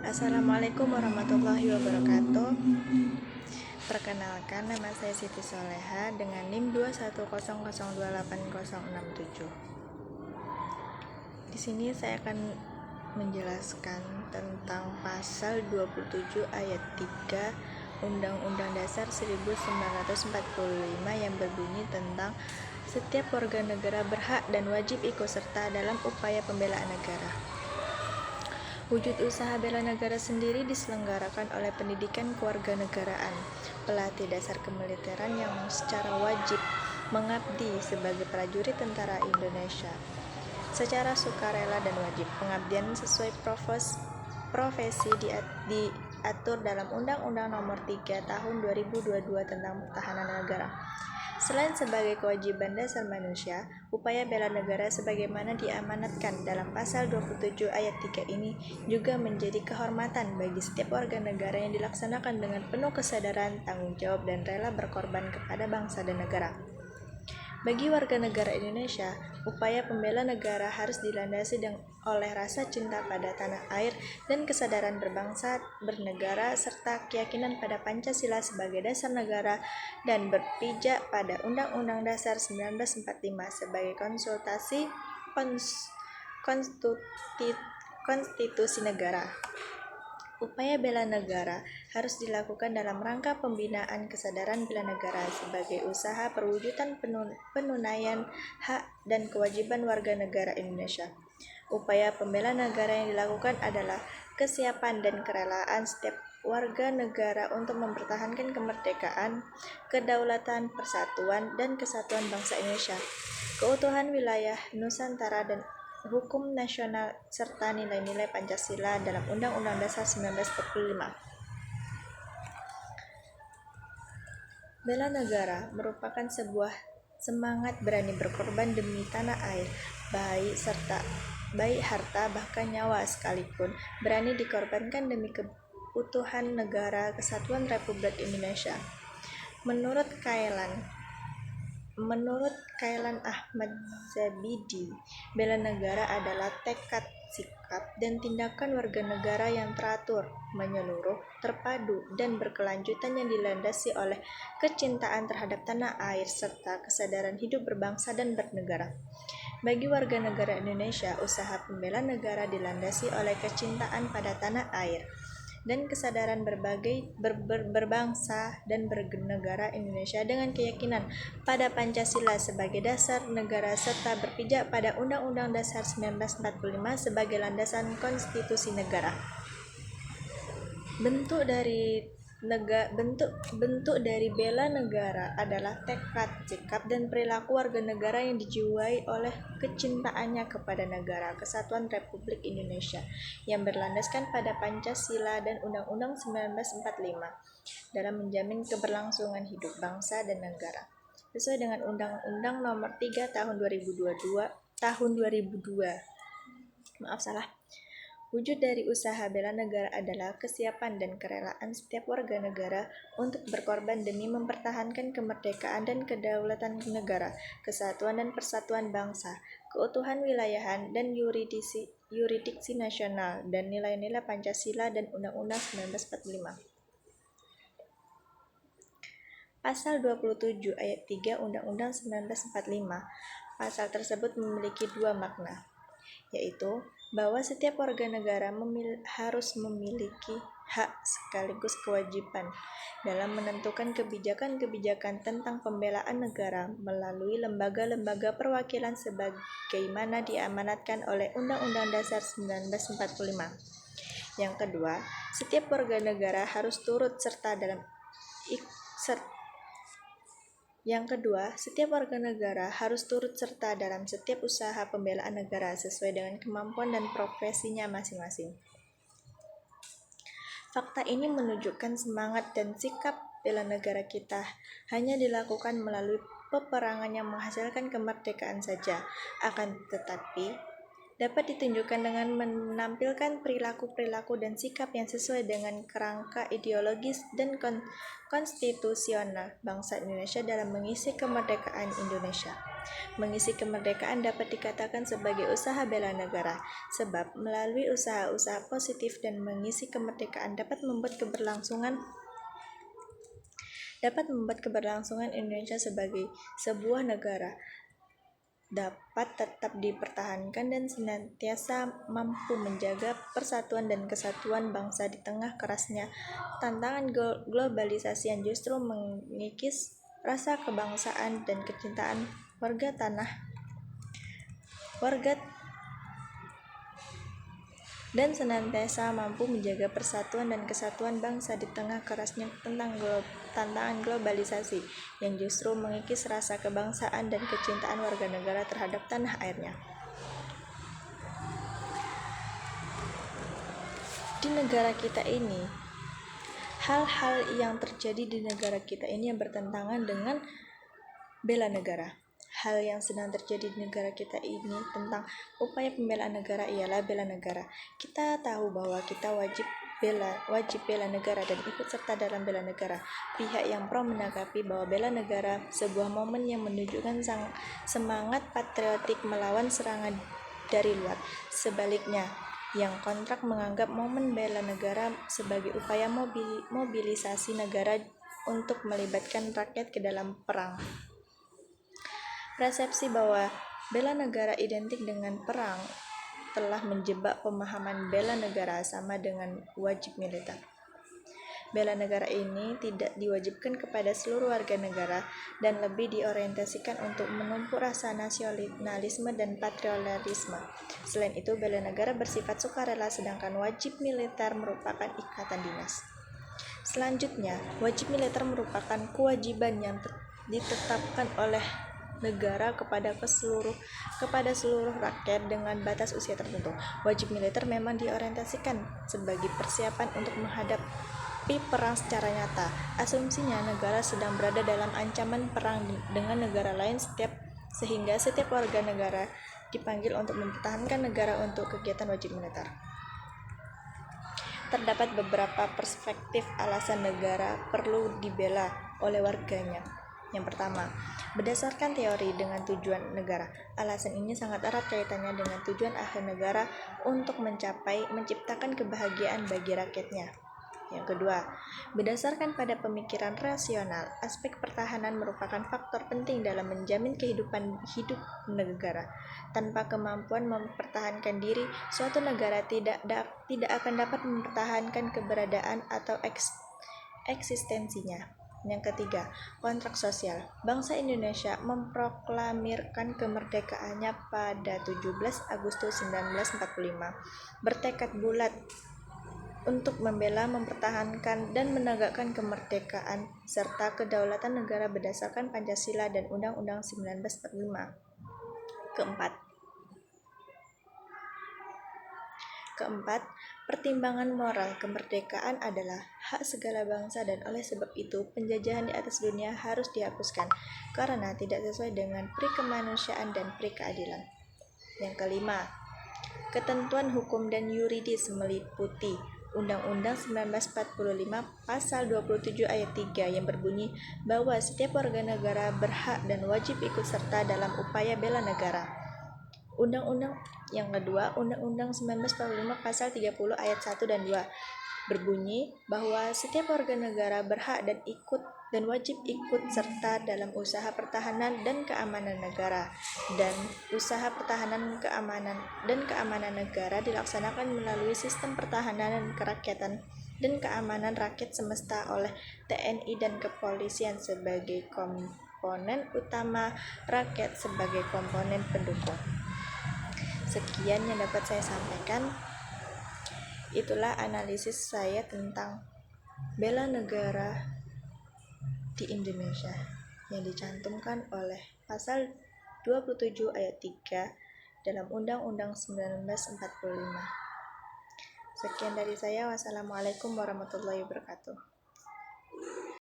Assalamualaikum warahmatullahi wabarakatuh. Perkenalkan, nama saya Siti Soleha dengan NIM 210028067. Di sini saya akan menjelaskan tentang pasal 27 ayat 3 Undang-Undang Dasar 1945 yang berbunyi tentang setiap warga negara berhak dan wajib ikut serta dalam upaya pembelaan negara. Wujud usaha bela negara sendiri diselenggarakan oleh pendidikan kewarganegaraan, pelatih dasar kemiliteran yang secara wajib mengabdi sebagai prajurit tentara Indonesia. Secara sukarela dan wajib, pengabdian sesuai profesi diatur dalam Undang-Undang Nomor 3 Tahun 2022 tentang Pertahanan Negara. Selain sebagai kewajiban dasar manusia, upaya bela negara sebagaimana diamanatkan dalam pasal 27 ayat 3 ini juga menjadi kehormatan bagi setiap warga negara yang dilaksanakan dengan penuh kesadaran, tanggung jawab, dan rela berkorban kepada bangsa dan negara. Bagi warga negara Indonesia, upaya pembela negara harus dilandasi oleh rasa cinta pada tanah air dan kesadaran berbangsa, bernegara, serta keyakinan pada Pancasila sebagai dasar negara dan berpijak pada Undang-Undang Dasar 1945 sebagai konstitusi negara. Upaya bela negara harus dilakukan dalam rangka pembinaan kesadaran bela negara sebagai usaha perwujudan penunaian hak dan kewajiban warga negara Indonesia. Upaya pembela negara yang dilakukan adalah kesiapan dan kerelaan setiap warga negara untuk mempertahankan kemerdekaan, kedaulatan, persatuan, dan kesatuan bangsa Indonesia, keutuhan wilayah Nusantara dan hukum nasional serta nilai-nilai Pancasila dalam Undang-Undang Dasar 1945. Bela negara merupakan sebuah semangat berani berkorban demi tanah air, baik harta bahkan nyawa sekalipun berani dikorbankan demi keutuhan negara kesatuan Republik Indonesia. Menurut Kailan Ahmad Zabidi, bela negara adalah tekad, sikap, dan tindakan warga negara yang teratur, menyeluruh, terpadu, dan berkelanjutan yang dilandasi oleh kecintaan terhadap tanah air serta kesadaran hidup berbangsa dan bernegara. Bagi warga negara Indonesia, usaha pembela negara dilandasi oleh kecintaan pada tanah air dan kesadaran berbangsa dan bernegara Indonesia dengan keyakinan pada Pancasila sebagai dasar negara serta berpijak pada Undang-Undang Dasar 1945 sebagai landasan konstitusi negara. Bentuk dari bela negara adalah tekad, sikap, dan perilaku warga negara yang dijiwai oleh kecintaannya kepada negara kesatuan Republik Indonesia yang berlandaskan pada Pancasila dan Undang-Undang 1945 dalam menjamin keberlangsungan hidup bangsa dan negara sesuai dengan Undang-Undang Nomor 3 Tahun 2002. Wujud dari usaha bela negara adalah kesiapan dan kerelaan setiap warga negara untuk berkorban demi mempertahankan kemerdekaan dan kedaulatan negara, kesatuan dan persatuan bangsa, keutuhan wilayahan dan yurisdiksi nasional, dan nilai-nilai Pancasila dan Undang-Undang 1945. Pasal 27 ayat 3 Undang-Undang 1945. Pasal tersebut memiliki dua makna, yaitu bahwa setiap warga negara harus memiliki hak sekaligus kewajiban dalam menentukan kebijakan-kebijakan tentang pembelaan negara melalui lembaga-lembaga perwakilan sebagaimana diamanatkan oleh Undang-Undang Dasar 1945. Yang kedua, setiap warga negara harus turut serta dalam setiap usaha pembelaan negara sesuai dengan kemampuan dan profesinya masing-masing. Fakta ini menunjukkan semangat dan sikap bela negara kita hanya dilakukan melalui peperangan yang menghasilkan kemerdekaan saja, akan tetapi dapat ditunjukkan dengan menampilkan perilaku-perilaku dan sikap yang sesuai dengan kerangka ideologis dan konstitusional bangsa Indonesia dalam mengisi kemerdekaan Indonesia. Mengisi kemerdekaan dapat dikatakan sebagai usaha bela negara, sebab melalui usaha-usaha positif dan mengisi kemerdekaan dapat membuat keberlangsungan Indonesia sebagai sebuah negara dapat tetap dipertahankan dan senantiasa mampu menjaga persatuan dan kesatuan bangsa di tengah kerasnya tantangan globalisasi yang justru mengikis rasa kebangsaan dan kecintaan warga dan senantiasa mampu menjaga persatuan dan kesatuan bangsa di tengah kerasnya tantangan globalisasi yang justru mengikis rasa kebangsaan dan kecintaan warga negara terhadap tanah airnya. Di negara kita ini, hal-hal yang terjadi di negara kita ini yang bertentangan dengan bela negara. Hal yang sedang terjadi di negara kita ini tentang upaya pembelaan negara ialah bela negara. Kita tahu bahwa kita wajib bela negara dan ikut serta dalam bela negara. Pihak yang pro menanggapi bahwa bela negara sebuah momen yang menunjukkan semangat patriotik melawan serangan dari luar. Sebaliknya, yang kontrak menganggap momen bela negara sebagai upaya mobilisasi negara untuk melibatkan rakyat ke dalam perang. Persepsi bahwa bela negara identik dengan perang telah menjebak pemahaman bela negara sama dengan wajib militer. Bela negara ini tidak diwajibkan kepada seluruh warga negara dan lebih diorientasikan untuk menumpuk rasa nasionalisme dan patriotisme. Selain itu, bela negara bersifat sukarela sedangkan wajib militer merupakan ikatan dinas. Selanjutnya, wajib militer merupakan kewajiban yang ditetapkan oleh negara kepada seluruh rakyat dengan batas usia tertentu. Wajib militer memang diorientasikan sebagai persiapan untuk menghadapi perang secara nyata. Asumsinya negara sedang berada dalam ancaman perang dengan negara lain sehingga setiap warga negara dipanggil untuk mempertahankan negara untuk kegiatan wajib militer. Terdapat beberapa perspektif alasan negara perlu dibela oleh warganya. Yang pertama, berdasarkan teori dengan tujuan negara. Alasan ini sangat erat kaitannya dengan tujuan akhir negara untuk menciptakan kebahagiaan bagi rakyatnya. Yang kedua, berdasarkan pada pemikiran rasional, aspek pertahanan merupakan faktor penting dalam menjamin kehidupan hidup negara. Tanpa kemampuan mempertahankan diri, suatu negara tidak akan dapat mempertahankan keberadaan atau eksistensinya. Yang ketiga, kontrak sosial. Bangsa Indonesia memproklamirkan kemerdekaannya pada 17 Agustus 1945, bertekad bulat untuk membela, mempertahankan, dan menegakkan kemerdekaan serta kedaulatan negara berdasarkan Pancasila dan Undang-Undang 1945. Keempat, pertimbangan moral. Kemerdekaan adalah hak segala bangsa dan oleh sebab itu penjajahan di atas dunia harus dihapuskan karena tidak sesuai dengan pri kemanusiaan dan pri keadilan. Yang kelima, ketentuan hukum dan yuridis meliputi Undang-Undang 1945 Pasal 27 ayat 3 yang berbunyi bahwa setiap warga negara berhak dan wajib ikut serta dalam upaya bela negara. Yang kedua, Undang-Undang 1945 Pasal 30 ayat 1 dan 2 berbunyi bahwa setiap warga negara berhak dan wajib ikut serta dalam usaha pertahanan dan keamanan negara, dan usaha pertahanan dan keamanan negara dilaksanakan melalui sistem pertahanan dan kerakyatan dan keamanan rakyat semesta oleh TNI dan kepolisian sebagai komponen utama, rakyat sebagai komponen pendukung. Sekian yang dapat saya sampaikan. Itulah analisis saya tentang bela negara di Indonesia yang dicantumkan oleh Pasal 27 ayat 3 dalam Undang-Undang 1945. Sekian dari saya. Wassalamualaikum warahmatullahi wabarakatuh.